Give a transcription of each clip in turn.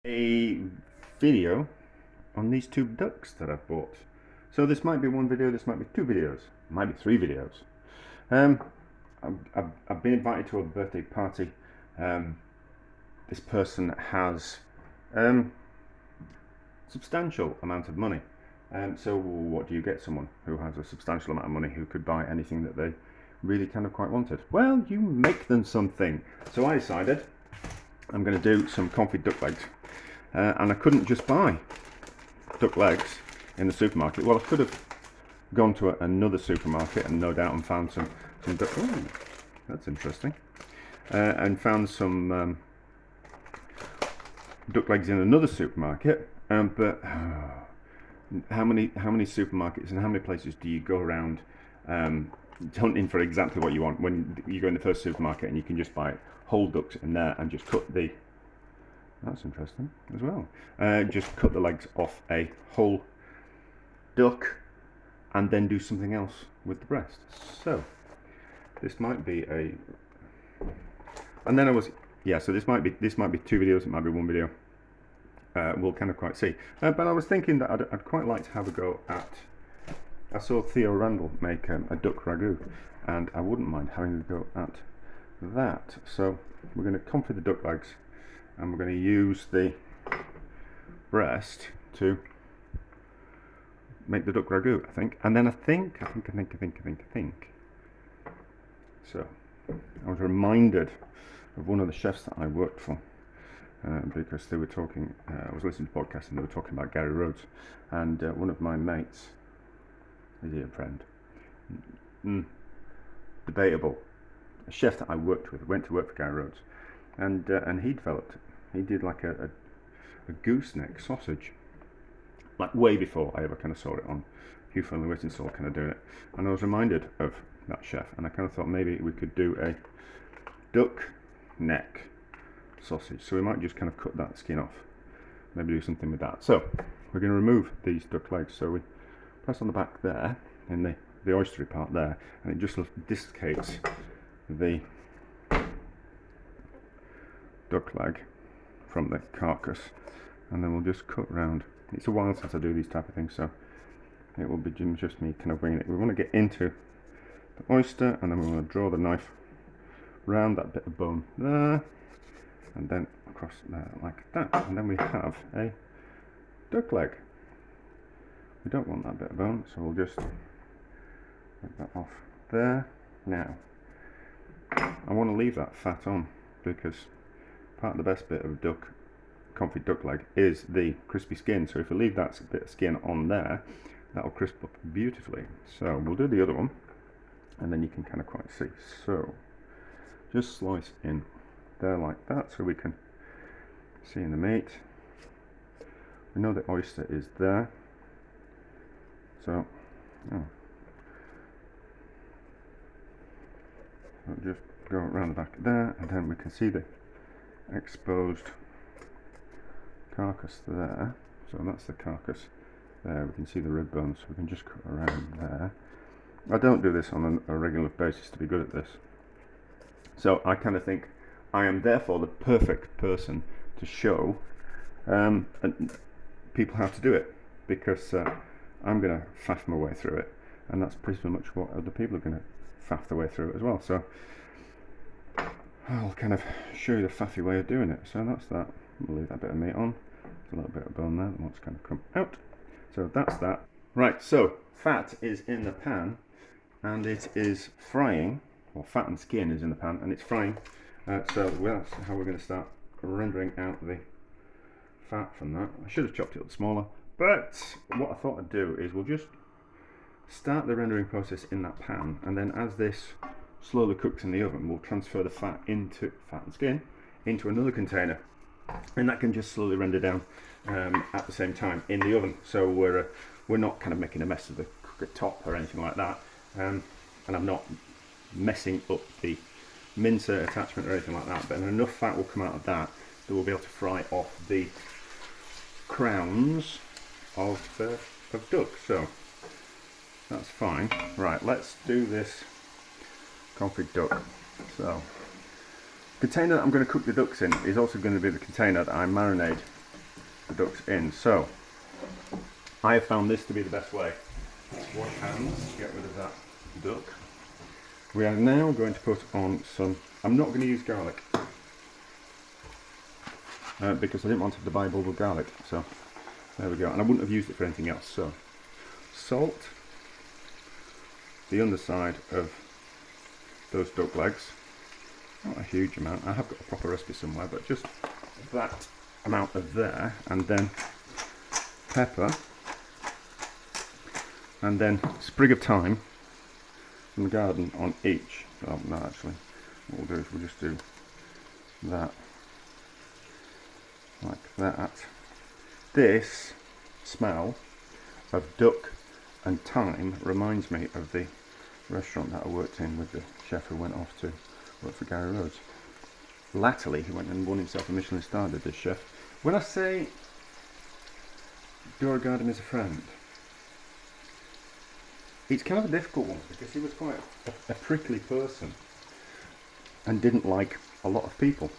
a video on these two ducks that I've bought. So this might be one video, this might be two videos, might be three videos. I've been invited to a birthday party. This person has substantial amount of money. So what do you get someone who has a substantial amount of money who could buy anything that they really kind of quite wanted? Well, you make them something. So I decided I'm going to do some Confit Duck legs. And I couldn't just buy duck legs in the supermarket. Well, I could have gone to another supermarket and no doubt and found some duck. Oh, that's interesting. And found some duck legs in another supermarket. But how many supermarkets and how many places do you go around hunting for exactly what you want when you go in the first supermarket and you can just buy whole ducks in there and just cut the... That's interesting as well. Just cut the legs off a whole duck and then do something else with the breast. So this might be a... And then I was... Yeah, so this might be two videos, it might be one video. We'll kind of quite see. But I was thinking that I'd quite like to have a go at... I saw Theo Randall make a duck ragu, and I wouldn't mind having a go at that. So we're going to confit the duck legs, and we're going to use the breast to make the duck ragu, I think. And then I think. So I was reminded of one of the chefs that I worked for. Because they were talking, I was listening to podcasts and they were talking about Gary Rhodes, and one of my mates, is he a friend? Debatable. A chef that I worked with went to work for Gary Rhodes, and he did like a gooseneck sausage, like way before I ever kind of saw it on Hugh Fearnley Whittingstall kind of doing it, and I was reminded of that chef, and I kind of thought maybe we could do a duck neck sausage. So we might just kind of cut that skin off, maybe do something with that. So we're going to remove these duck legs. So we press on the back there in the oystery part there, and it just dislocates the duck leg from the carcass, and then we'll just cut round. It's a while since I do these type of things, so it will be just me kind of winging it. We want to get into the oyster, and then we want to draw the knife round that bit of bone there, and then across there like that, and then we have a duck leg. We don't want that bit of bone, so we'll just take that off there. Now I want to leave that fat on, because part of the best bit of confit duck leg is the crispy skin. So if we leave that bit of skin on there, that'll crisp up beautifully. So we'll do the other one, and then you can kind of quite see. So just slice in there like that, so we can see in the meat. We know the oyster is there, so just go around the back there, and then we can see the exposed carcass there. So that's the carcass there. We can see the rib bones, so we can just cut around there. I don't do this on a regular basis to be good at this, so I kind of think I am therefore the perfect person to show people how to do it, because I'm going to faff my way through it, and that's pretty much what other people are going to faff their way through it as well. So I'll kind of show you the faffy way of doing it. So that's that. We'll leave that bit of meat on. There's a little bit of bone there that wants to kind of come out. So that's that. Right, so fat is in the pan, and it is frying, or fat and skin is in the pan, and it's frying. So that's how we're going to start rendering out the fat from that. I should have chopped it up smaller, but what I thought I'd do is we'll just start the rendering process in that pan, and then as this slowly cooks in the oven, we'll transfer the fat and skin into another container, and that can just slowly render down at the same time in the oven. So we're not kind of making a mess of the cooker top or anything like that, and I'm not messing up the mincer attachment or anything like that, but enough fat will come out of that we'll be able to fry off the crowns of duck. So that's fine. Right, let's do this confit duck. So the container that I'm going to cook the ducks in is also going to be the container that I marinate the ducks in. So I have found this to be the best way. Wash hands, get rid of that duck. We are now going to put on some, I'm not going to use garlic because I didn't want to have to buy a bulb of garlic, so there we go, and I wouldn't have used it for anything else. So salt the underside of those duck legs, not a huge amount, I have got a proper recipe somewhere, but just that amount of there, and then pepper, and then sprig of thyme from the garden on each. Oh no, actually what we'll do is we'll just do that like that. This smell of duck and thyme reminds me of the restaurant that I worked in with the chef who went off to work for Gary Rhodes. Latterly he went and won himself a Michelin star, did this chef. When I say do I regard him as a friend, it's kind of a difficult one because he was quite a prickly person and didn't like a lot of people.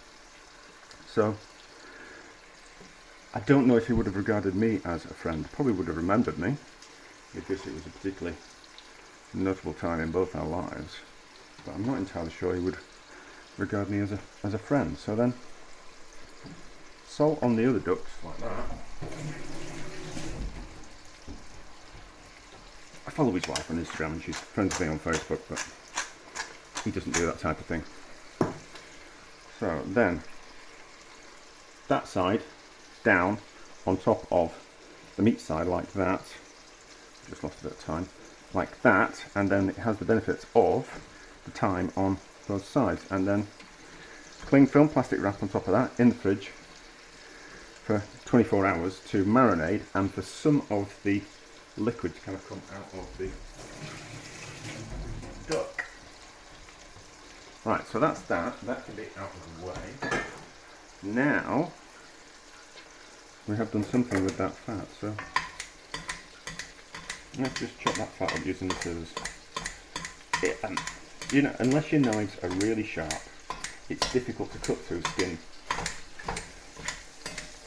So I don't know if he would have regarded me as a friend. Probably would have remembered me because it was a particularly notable time in both our lives. But I'm not entirely sure he would regard me as a friend. So then, salt on the other ducks like that. I follow his wife on Instagram and she's friends with me on Facebook, but he doesn't do that type of thing. So then, that side down on top of the meat side like that. Just lost a bit of time. Like that, and then it has the benefits of the thyme on both sides. And then cling film plastic wrap on top of that in the fridge for 24 hours to marinate and for some of the liquid to kind of come out of the duck. Right, so that's that. That can be out of the way. Now we have done something with that fat, so let's just chop that fat up using the scissors. You know, unless your knives are really sharp, it's difficult to cut through skin.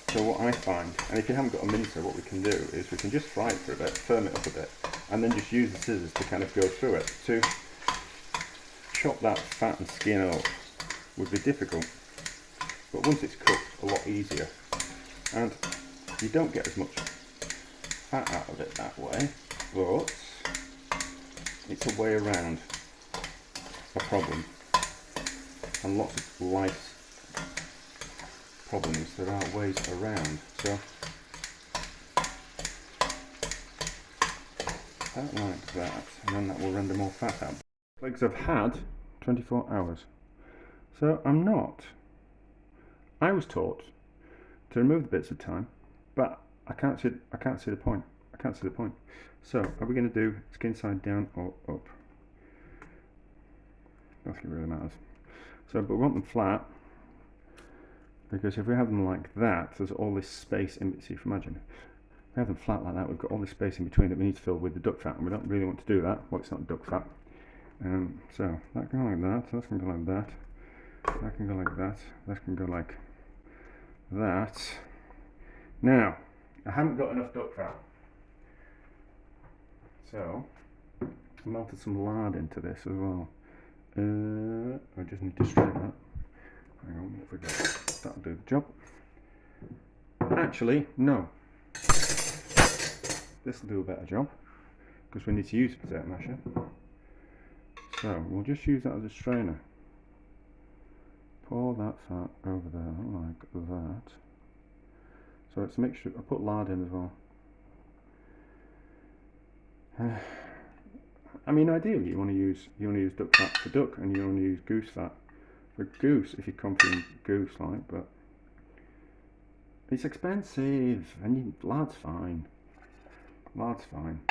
So what I find, and if you haven't got a mincer, what we can do is we can just fry it for a bit, firm it up a bit, and then just use the scissors to kind of go through it. To chop that fat and skin up would be difficult, but once it's cooked, a lot easier. And you don't get as much fat out of it that way, but it's a way around a problem, and lots of life problems there are ways around. So that like that, and then that will render more fat out. Legs have had 24 hours, so I was taught to remove the bits of thyme, but I can't see the point. So are we going to do skin side down or up? Nothing really matters. So, but we want them flat, because if we have them like that, there's all this space in. See, if you imagine, if we have them flat like that, we've got all this space in between that we need to fill with the duck fat, and we don't really want to do that. Well, it's not duck fat. So that can go like that. That can go like that. That can go like that. That can go like that. Now, I haven't got enough duck fat, so I melted some lard into this as well. I just need to strain that. Hang on, what have we got? That'll do the job. Actually, no. This will do a better job because we need to use potato masher. So we'll just use that as a strainer. Pour that fat over there like that. So it's a mixture. I put lard in as well. I mean, ideally you want to use duck fat for duck, and you want to use goose fat for goose if you're confident goose like, but it's expensive, and lard's fine. Lard's fine.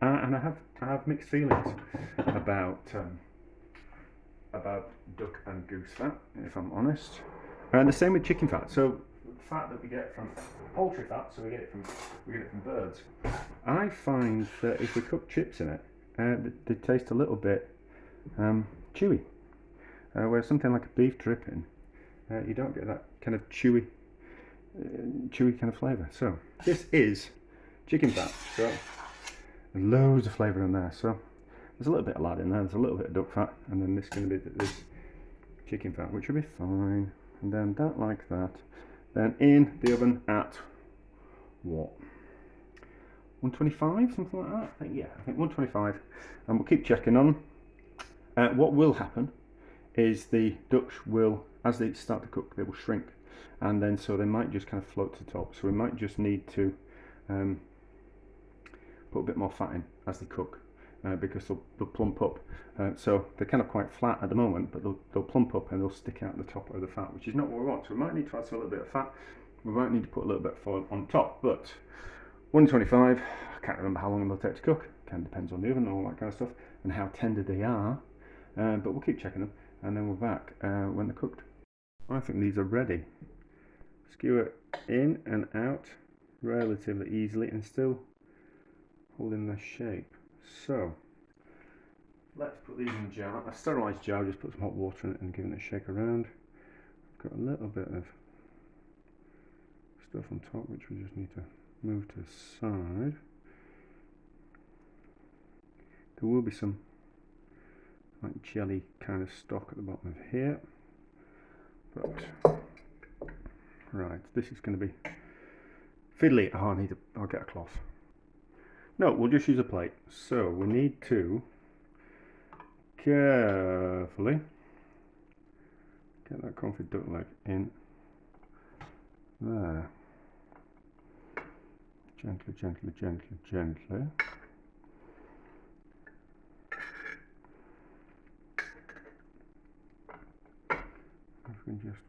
And I have mixed feelings about duck and goose fat, if I'm honest. And the same with chicken fat. So fat that we get from poultry fat, so we get it from birds. I find that if we cook chips in it, they taste a little bit chewy. Whereas something like a beef dripping, you don't get that kind of chewy chewy kind of flavour. So this is chicken fat. So there's loads of flavour in there. So there's a little bit of lard in there. There's a little bit of duck fat, and then this is going to be this chicken fat, which will be fine. And then that like that. Then in the oven at what? 125, something like that. I think 125. And we'll keep checking on. What will happen is the ducks will, as they start to cook, they will shrink, and then so they might just kind of float to the top. So we might just need to put a bit more fat in as they cook, because they'll plump up. So they're kind of quite flat at the moment, but they'll plump up and they'll stick out the top of the fat, which is not what we want. So we might need to add a little bit of fat. We might need to put a little bit of foil on top, but 125. I can't remember how long they'll take to cook. Kind of depends on the oven and all that kind of stuff, and how tender they are. But we'll keep checking them, and then we're back when they're cooked. I think these are ready. Skewer in and out relatively easily and still holding their shape. So let's put these in a jar, a sterilised jar. Just put some hot water in it and give it a shake around. Got a little bit of stuff on top which we just need to move to the side. There will be some like jelly kind of stock at the bottom of here, but right, this is going to be fiddly. Oh, I'll get a cloth. No, we'll just use a plate. So we need to carefully get that confit duck leg in there. Gently, gently, gently, gently. If we just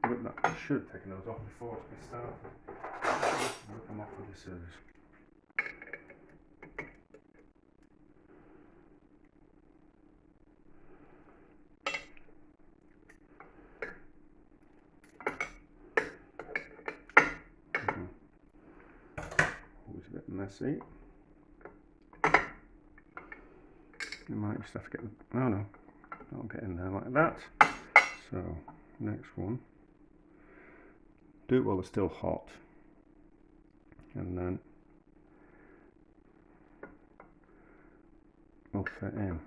whip that, I should have taken those off before we started. Whip them off with the scissors. Always a bit messy. You might just have to get the, oh no, that'll get in there like that. So next one, do it while they're still hot, and then we'll fit in.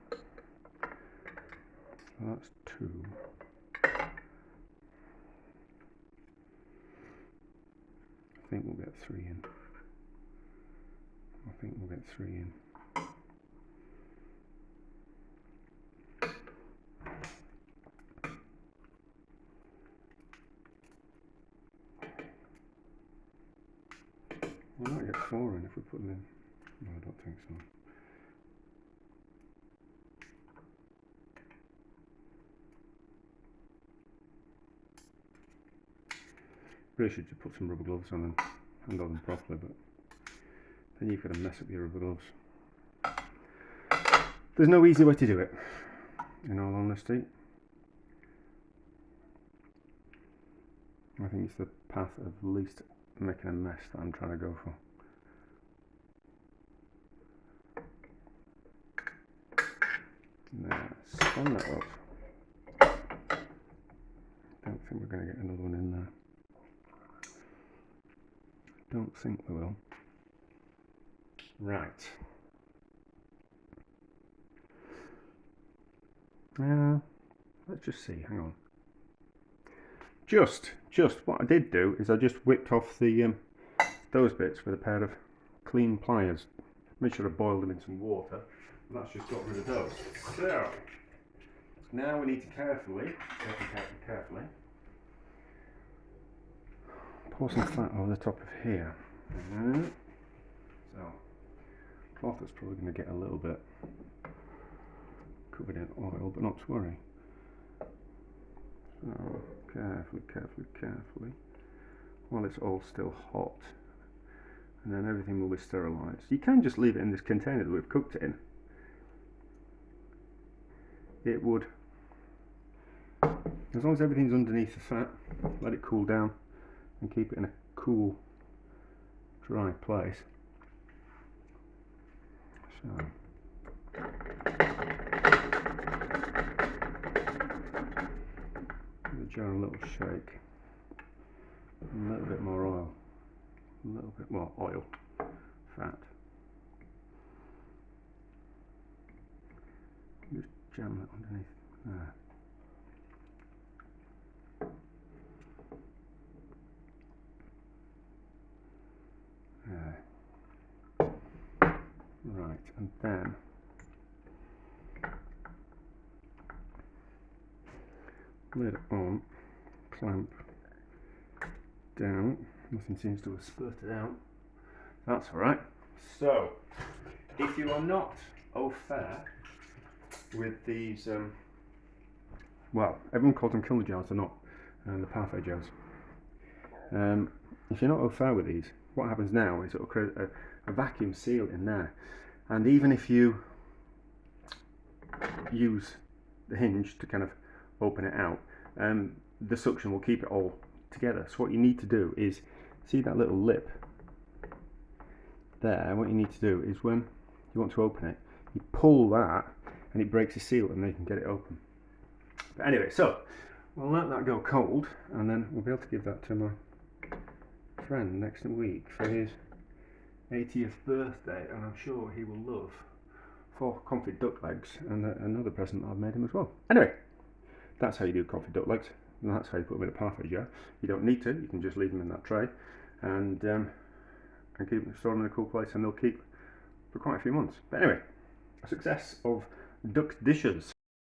So that's 2. I think we'll get 3 in. I think we'll get 3 in. We might get 4 in if we put them in. No, I don't think so. Really should just put some rubber gloves on and handle them properly, but then you've got to mess up your rubber gloves. There's no easy way to do it, in all honesty. I think it's the path of least making a mess that I'm trying to go for. Now, spun that up. Don't think we're going to get another one in there. Don't think we will. Right. Let's just see, hang on. Just what I did do is I just whipped off the those bits with a pair of clean pliers. Made sure I boiled them in some water, and that's just got rid of those. So now we need to carefully pour some fat over the top of here. So cloth is probably going to get a little bit covered in oil, but not to worry. So carefully, while it's all still hot, and then everything will be sterilised. You can just leave it in this container that we've cooked it in. It would, as long as everything's underneath the fat, let it cool down and keep it in a cool, dry place. So give the jar a little shake. little bit more oil, fat. Just jam it underneath there. Right, and then lid on, clamp down. Nothing seems to have spurted out. That's alright. So, if you are not au fait with these, well, everyone calls them killer jars, they're not, the parfait jars. If you're not au fait with these, what happens now is it will create a vacuum seal in there, and even if you use the hinge to kind of open it out, the suction will keep it all together. So what you need to do is, see that little lip there, what you need to do is when you want to open it, you pull that and it breaks the seal and then you can get it open. But anyway, so we'll let that go cold and then we'll be able to give that to my friend next week for his 80th birthday, and I'm sure he will love 4 Confit Duck legs and another present I've made him as well. Anyway, that's how you do Confit Duck legs, and that's how you put them in a parfait jar. You don't need to, you can just leave them in that tray and keep them stored in a cool place, and they'll keep for quite a few months. But anyway, a success of duck dishes.